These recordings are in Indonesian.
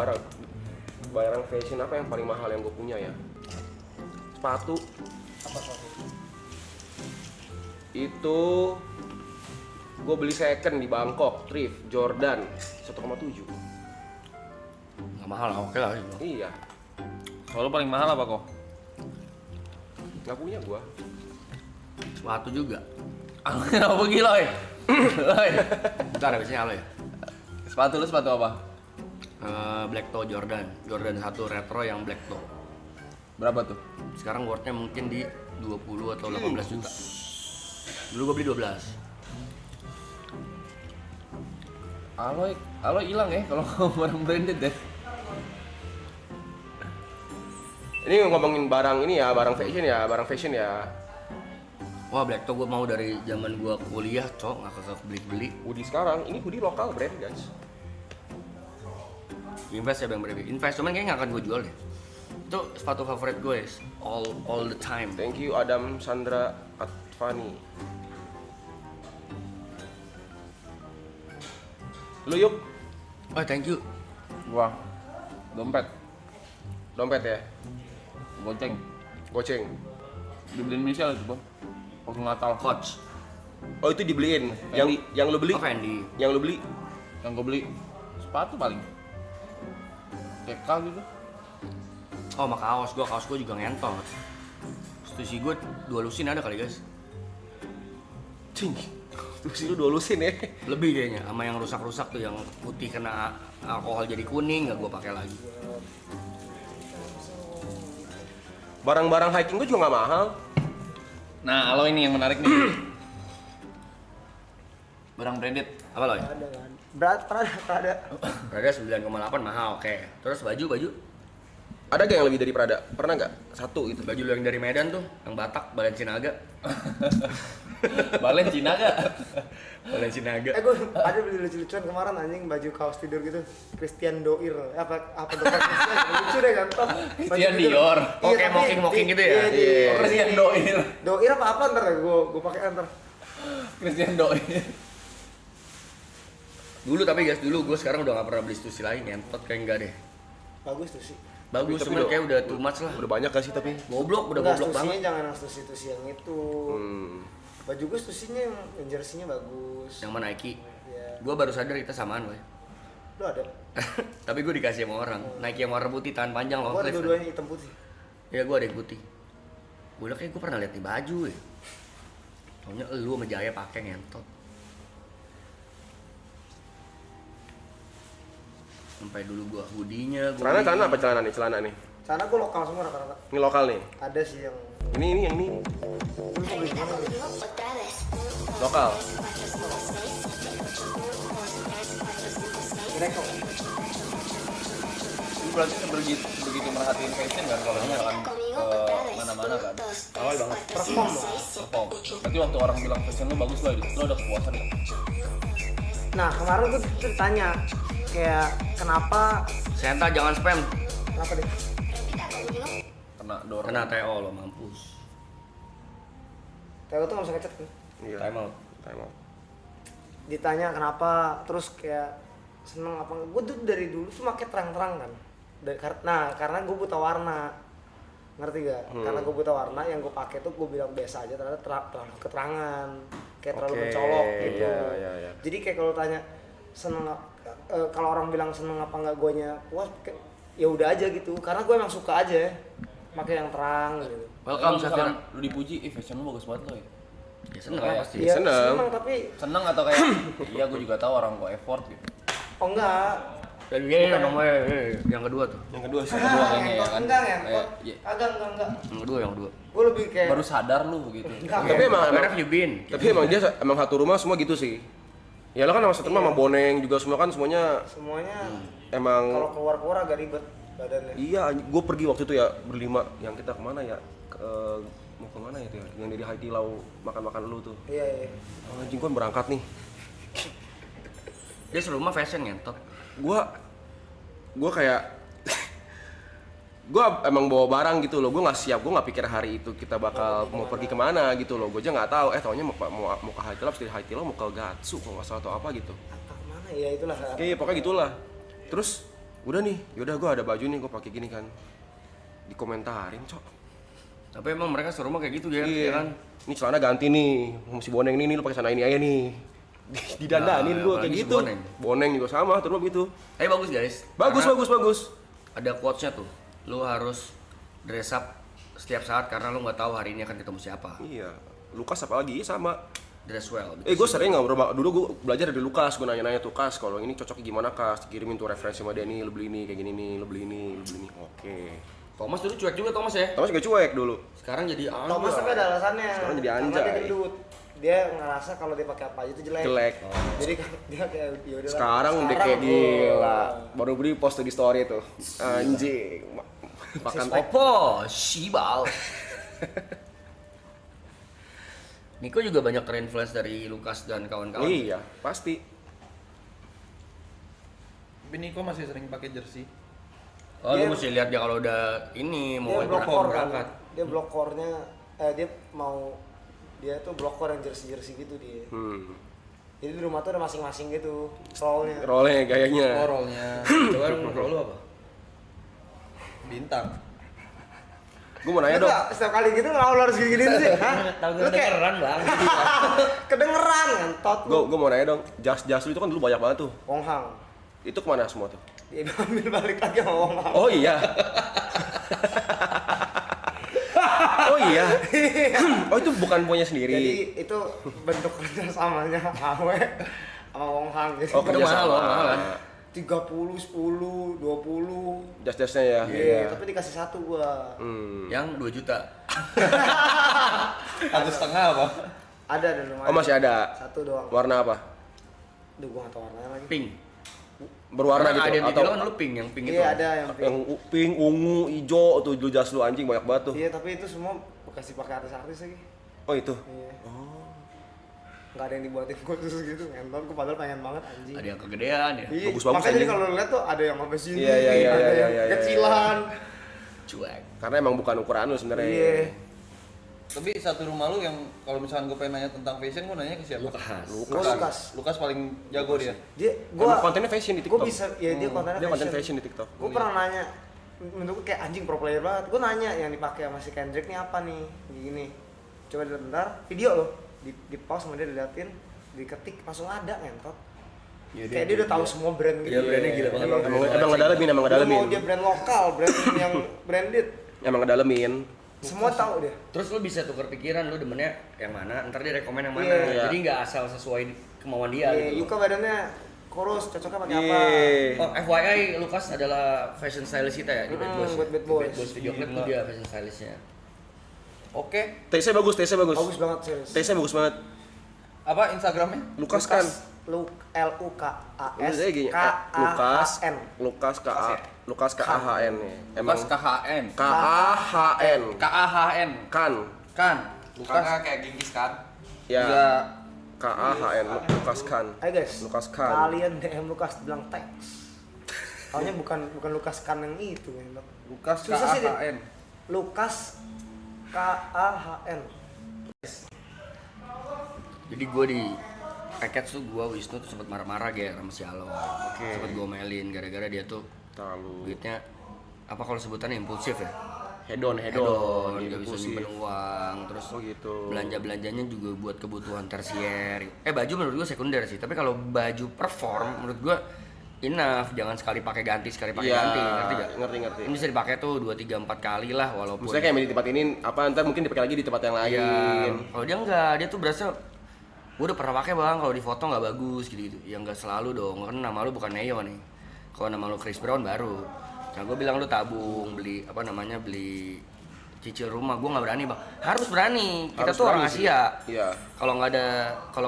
barang fashion apa yang paling mahal yang gue punya ya? Sepatu. Apa sepatu? Itu gue beli second di Bangkok, thrift, Jordan 1,7. Nggak mahal lah, oke lah gitu. Iya, Kalau paling mahal apa kok? nggak punya gue. Sepatu juga. Kenapa gila ya? Bentar, habisnya halo ya. Sepatu lu sepatu apa? Black Toe Jordan 1 retro yang Black Toe. Berapa tuh? Sekarang worth-nya mungkin di 20 atau 18 juta. Dulu gue beli 12. Aloy hilang ya kalau barang branded deh. Ini ngomongin barang ini ya, barang fashion ya. Wah, Black Toe gue mau dari zaman gue kuliah, cok, nggak kekeh beli-beli. Hoodie sekarang, ini hoodie lokal brand guys. Invest ya bang, invest, cuman kayaknya nggak akan gue jual deh. Itu sepatu favorit gue, all the time. Thank you Adam Sandra Atfani. Lu yuk, Oh, thank you. Gua dompet, dompet ya, goceng. goceng. Dibeliin Michelle itu, Bang. Waktu Natal. Coach. Oh itu dibeliin, yang lu beli, Oh, Fendi. yang lu beli. Yang gue beli sepatu paling. TK gitu. Oh, sama kaos gue juga ngentot. Setusi gue 2 lusin ada kali guys. Cing, tuh sih lu 2 lusin ya. Lebih kayaknya, sama yang rusak-rusak tuh, yang putih kena alkohol jadi kuning, nggak gue pakai lagi. Barang-barang hiking gue juga nggak mahal. Nah, Aloy ini yang menarik nih. Barang branded. Apa loh? Ada kan? Berat, Prada. Prada 9,8 mahal, oke. Terus baju. Ada gak yang lebih dari Prada? Pernah nggak? Satu gitu. Baju lu yang dari Medan tuh, yang Batak, Balenciaga. Balen Cina gak? Balenciaga. Gue ada beli lucu-lucuan kemarin anjing baju kaos tidur gitu. Christian Doir. Apa dokter Christian? Lucu deh kan? Christian Dior. Oke, mocking gitu ya? Iya. Christian Doir. Doir apa ntar ya? Gue pakai ntar. Christian Doir. Dulu tapi guys, gue sekarang udah gak pernah beli stusi lagi, ngentot kayak enggak deh. Bagus tuh sih. Bagus, Tapi cuman kayak udah too much lah. Udah banyak gak sih tapi? Goblok, udah Enggak, goblok stusinya banget. jangan yang stusi yang itu. Baju gue stusinya yang jersey-nya bagus. Yang mana Nike? Iya. Gue baru sadar kita samaan, woy. Lu ada? Tapi gue dikasih sama orang. Nike yang warna putih, tangan panjang, long Gue ada sleeve. dua-duanya hitam putih. Ya gue ada yang putih. Gue udah kayak gue pernah liat nih baju ya. Taunya lu sama Jaya pakai ngentot. Sampai dulu gua hoodie-nya gua Celana apa celana nih? Sana gue lokal semua rata-rata. Ini lokal nih. Ada sih yang Ini yang ini. lu mau beli di mana? Lokal. Direkom. Lu berarti begitu merhatiin fashion kan kalau misalkan ke mana-mana kan? awal banget. Perform lah. Perform. Berarti waktu orang bilang fashion lu bagus lah, lu ada kepuasan kan? Nah kemarin gue tuh tanya kayak kenapa Senta jangan spam. kenapa deh? Kena dorong. Kena TO lo mampus. Teo tuh nggak bisa ngechat kan? Iya. Time out. Time out. Ditanya kenapa terus kayak seneng apa? Gue tuh dari dulu tuh pakai terang-terang kan. Nah karena gue buta warna, ngerti gak? Karena gue buta warna yang gue pakai tuh gue bilang biasa aja ternyata terlalu keterangan, kayak terlalu Oke, mencolok gitu. iya. Jadi kayak kalau tanya seneng kalau orang bilang seneng apa nggak guanya puas, ya udah aja gitu. Karena gue emang suka aja pakai yang terang gitu. Welcome Kalau misalkan Safir. lu dipuji, fashion lu bagus banget lo ya. Ya seneng lah pasti. Iya, seneng. tapi Seneng atau kayak iya gue juga tahu orang gua effort gitu. oh enggak. Dan iya namanya yang kedua tuh. Yang kedua sih. Kedua kayaknya ya kan. Enggak ya, Iya. enggak. Yang kedua. Gue lebih kayak Baru sadar lu gitu. enggak. Tapi emang- Where have you been? Tapi emang dia emang satu rumah semua gitu sih. Ya lo kan sama satu rumah sama Boneng juga semua kan semuanya Semuanya emang kalau keluar agak ribet badannya. iya, gue pergi waktu itu ya berlima yang kita kemana ya? Mau kemana ya tuh? Yang dari Haiti Lau makan-makan lu tuh. Iya. Anjing gue berangkat nih. Dia serumah fashion ngentot. Gua kayak gue emang bawa barang gitu loh, gue nggak siap, gue nggak pikir hari itu kita bakal mau pergi kemana gitu loh, gue aja nggak tahu, taunya mau ke Haiti Lau, dari Haiti Lau mau ke Gatsu kalau nggak salah atau apa gitu. Apa kemana ya itulah. Oke, pokoknya gitulah. Terus udah nih, yaudah gue ada baju nih, gue pakai gini kan, dikomentarin cok. Tapi emang mereka serumah kayak gitu ya, ya kan? Ini celana ganti nih, si Boneng nih lu pakai celana ini aja nih. Didandanin Nah, gue kayak apalagi si gitu. Boneng. Boneng juga sama, terus begitu. Tapi bagus guys. Bagus, Karena bagus, bagus. Ada quotes-nya tuh. Lu harus dress up setiap saat karena lu nggak tahu hari ini akan ketemu siapa. Iya, Lukas apalagi sama. Dress well. Gue sering ngobrol, dulu gue belajar dari Lukas, gue nanya-nanya tuh, Kas, kalau ini cocoknya gimana Kas? Kirimin tuh referensi sama dia nih, lu beli ini, kayak gini nih, lu beli ini, lu beli ini. Oke. Thomas dulu cuek juga Thomas ya. Thomas juga cuek dulu. Sekarang jadi Thomas tapi ada alasannya. Sekarang jadi Karena anjay. dia gendut. Dia ngerasa kalau dia pakai apa aja itu jelek. Jelek. Jadi kan dia kayak ya udahlah. Sekarang udah kayak gua- gila. Baru beli post tuh di story tuh. Anjing. Makan Opo, Shibal. Niko juga banyak terinfluence dari Lukas dan kawan-kawan. Iya, pasti. Tapi Niko masih sering pakai jersey. Oh, lu Dia- mesti lihat dia kalau udah ini mau Dia blokor kan. berangkat. Dia blokornya dia mau dia tuh blokor yang jersey gitu dia. Jadi di rumah tuh ada masing-masing gitu role-nya. Role gayanya. Rollnya Coba lu apa? bintang. Gue mau nanya dong. Enggak, setiap kali gitu ngelawan harus gini sih. Hah? Tahu Lu kayak kedengeran bang. kedengeran kan tot lu. Gue mau nanya dong. Jas lu itu kan dulu banyak banget tuh. Wong Hang. Itu kemana semua tuh? Dia ambil balik lagi sama Wong Hang. Oh iya. Oh iya. Oh itu bukan punya sendiri. Jadi itu bentuk kerjasamanya Awe sama Wong Hang. Jadi Oh, kerja mahal loh, sama. mahalan. 30, 10, 20. Jas-jasnya ya. Iya, tapi dikasih satu gua. Yang 2 juta. 1,5 apa? Ada lumayan. Oh masih ada. Satu doang. Warna apa? Duh, gua nggak tahu warnanya lagi. Pink. Berwarna Karena gitu identity atau lo kan lu pink, yang pink itu. Iya, ada yang yang pink, ungu, hijau tuh dulu jas lu anjing banyak banget tuh. Iya, tapi itu semua bekas dipakai artis-artis lagi. Oh itu. Iya. Nggak ada yang dibuatin khusus gitu, ngentot. Gua padahal pengen banget anjing. Ada yang kegedean ya. Iya, bagus-bagus makanya jadi anjing. kalau lu lihat tuh ada yang sampai sini, Iya, iya, iya, ada iya, yang iya, iya, kecilan. Cuek. Karena emang bukan ukuran lu sebenarnya. Iya. Tapi satu rumah lu yang kalau misalkan gue pengen nanya tentang fashion, gue nanya ke siapa? Lukas. Gua Lukas. Lukas paling jago dia. Dia Emang gua kontennya fashion di TikTok. gua bisa ya dia kontennya Dia konten fashion di TikTok. Gue pernah nanya, menurut gue kayak anjing pro player banget. Gue nanya yang dipakai sama si Kendrick nih apa nih, gini. Coba dilihat bentar, video loh, di pause kemudian diliatin, diketik langsung ada ngentot. Ya, Kayak dia udah tahu semua brand gitu. Iya, brandnya gila banget. Emang ngedalemin, emang Dia ngedalemin. mau dia brand lokal, brand yang branded, Emang ngedalemin. semua tahu dia. Terus lu bisa tukar pikiran, lu demennya yang mana, ntar dia rekomen yang mana. Iya. Jadi nggak asal sesuai kemauan dia Iya, gitu. Yuka badannya kurus, cocoknya pakai apa? Iya. Oh, FYI, Lukas adalah fashion stylist kita ya di Bad Boys. buat Bad Di Boys. Bad Boys video clip tuh dia fashion stylistnya. Oke. TC bagus, TC bagus. Bagus banget serius. TC bagus banget. Apa Instagramnya? Lukas kan. L U K A S Udah gini, K Lukas, A N. Lukas K A, Lukas K A H N ya. Emang Lukas KHN. K A H N. KAHN. Kan. Kan. Lukas. Karena kayak Genghis kan. Ya. Enggak. K A H N. Lukas Kan. Ayo guys, Lukas Kan. kalian DM Lukas bilang teks. Soalnya bukan Lukas Kan yang itu ya. Lukas Susah sih, Dit. KAHN. Lukas K A H N. Jadi gue di package tuh gue Wisnu tuh sempat marah-marah sama si Alo. Sempat gue melin gara-gara dia tuh Terlalu duitnya apa kalau sebutannya impulsif ya. hedon, Hedon, Iya, nggak bisa impulsif. nyimpen uang, terus Oh gitu. belanja-belanjanya juga buat kebutuhan tersier. Baju menurut gue sekunder sih, tapi kalau baju perform menurut gue enough, jangan sekali pakai ganti, sekali pakai Iya, ganti, ngerti gak? ngerti. Ini bisa dipakai tuh 2, 3, 4 kali lah walaupun. Maksudnya kayak di tempat ini, apa ntar mungkin dipakai lagi di tempat yang lain. Iya, kalau dia enggak, dia tuh berasa gue udah pernah pakai bang, kalau di foto nggak bagus gitu. Ya nggak selalu dong, kan nama lu bukan Neo nih. Kalau nama lu Chris Brown baru. Nah gue bilang lu tabung, beli beli cicil rumah. Gue nggak berani bang, harus berani. Kita Harus tuh orang berani sih. Asia. Iya. Kalau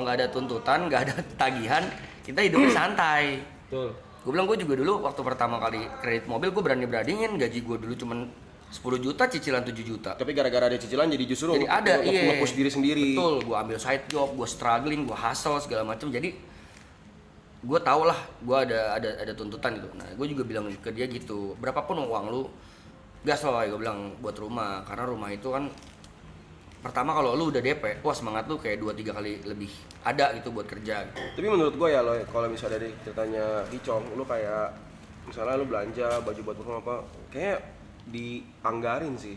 nggak ada tuntutan, nggak ada tagihan, kita hidupnya santai. Betul. Gue bilang gue juga dulu waktu pertama kali kredit mobil gue berani-beraniin, gaji gue dulu cuman 10 juta, cicilan 7 juta. Tapi gara-gara ada cicilan jadi justru Jadi ada, iya. nge-push diri sendiri. Betul, gue ambil side job, gue struggling, gue hustle segala macam. Jadi gue tau lah, gue ada tuntutan gitu. Nah, gue juga bilang ke dia gitu, berapapun uang lu, gas loh, gue bilang buat rumah. Karena rumah itu kan pertama kalau lu udah DP, wah semangat lu kayak 2-3 kali lebih ada gitu buat kerja. Gitu. Tapi menurut gue ya lo, kalau misalnya dari ceritanya Dicong, lu kayak misalnya lu belanja baju buat perform apa, kayak dianggarin sih,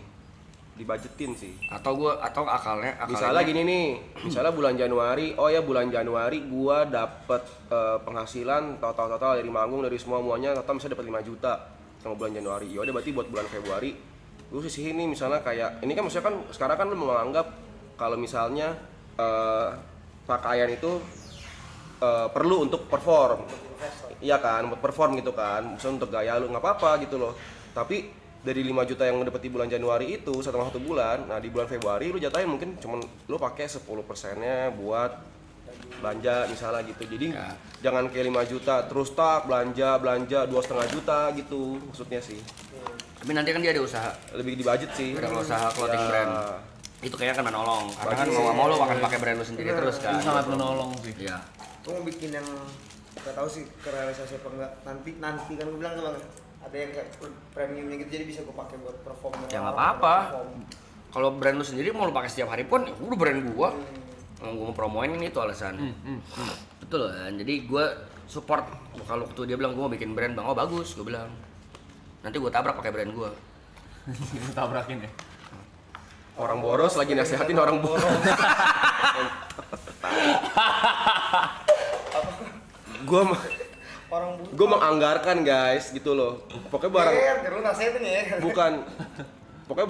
dibajetin sih. Atau akalnya Misalnya gini nih, misalnya bulan Januari, oh ya bulan Januari gua dapet penghasilan total dari manggung dari semuanya total misalnya dapat 5 juta sama bulan Januari. Ya udah berarti buat bulan Februari lu sisihin nih, misalnya kayak ini kan maksudnya kan sekarang kan lu menganggap kalau misalnya pakaian itu perlu untuk perform. Iya kan, buat perform gitu kan. Misalnya untuk gaya lu nggak apa-apa gitu loh. Tapi dari 5 juta yang dapat di bulan Januari itu setelah 1 bulan, nah di bulan Februari lu jatuhin mungkin cuman lu pakai 10%-nya buat belanja misalnya gitu. Jadi Ya. jangan kayak 5 juta terus tak belanja 2,5 juta gitu maksudnya sih. Tapi nanti kan dia ada usaha, Lebih di budget sih. ada usaha clothing Ya. brand. Itu kayaknya kan menolong. Karena kan Bagus mau nggak sih. mau lo akan pakai brand lo sendiri terus kan. Itu sangat menolong sih. Iya. Gue mau bikin yang nggak tahu sih kerealisasi apa enggak, nanti kan gue bilang tuh bang, ada yang kayak premiumnya gitu jadi bisa gue pakai buat perform. Ya nggak apa-apa. Kalau brand lu sendiri mau lu pakai setiap hari pun, ya udah brand gua. Gua mau promoin ini itu alasan. Betul kan. Jadi gua support. Kalau waktu dia bilang gua mau bikin brand bang, oh bagus, gua bilang. Nanti gua tabrak pakai brand gua. Tabrakin ya. Orang boros lagi nasihatin orang boros. Orang buta. Gue menganggarkan guys gitu loh. Pokoknya barang Lu nasihatin ya. bukan pokoknya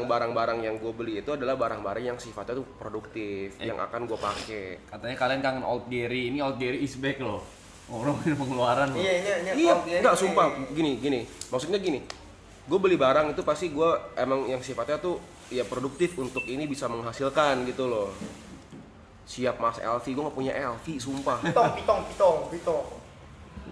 barang-barang yang gue beli itu adalah barang-barang yang sifatnya tuh produktif, yang akan gue pakai. Katanya kalian kangen Old Gary. Ini Old Gary is back loh. Ngomongin pengeluaran loh. Iya Iya, kalau dia enggak ini- sumpah gini. Maksudnya gini. Gue beli barang itu pasti gue emang yang sifatnya tuh ya produktif untuk ini bisa menghasilkan gitu loh. Siap Mas LV, gue nggak punya LV, sumpah. Pitong.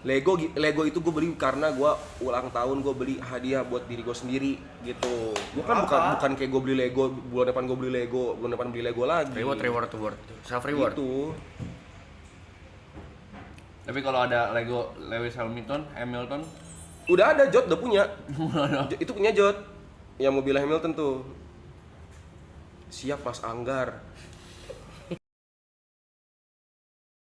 Lego itu gue beli karena gue ulang tahun, gue beli hadiah buat diri gue sendiri gitu. Gue kan bukan kayak gue beli Lego bulan depan gue beli Lego, bulan depan beli Lego lagi. Reward. Self reward. Itu Tapi kalau ada Lego Lewis Hamilton, udah ada Jot, udah punya. Itu punya Jot yang mobil Hamilton tuh. Siap Mas Anggar.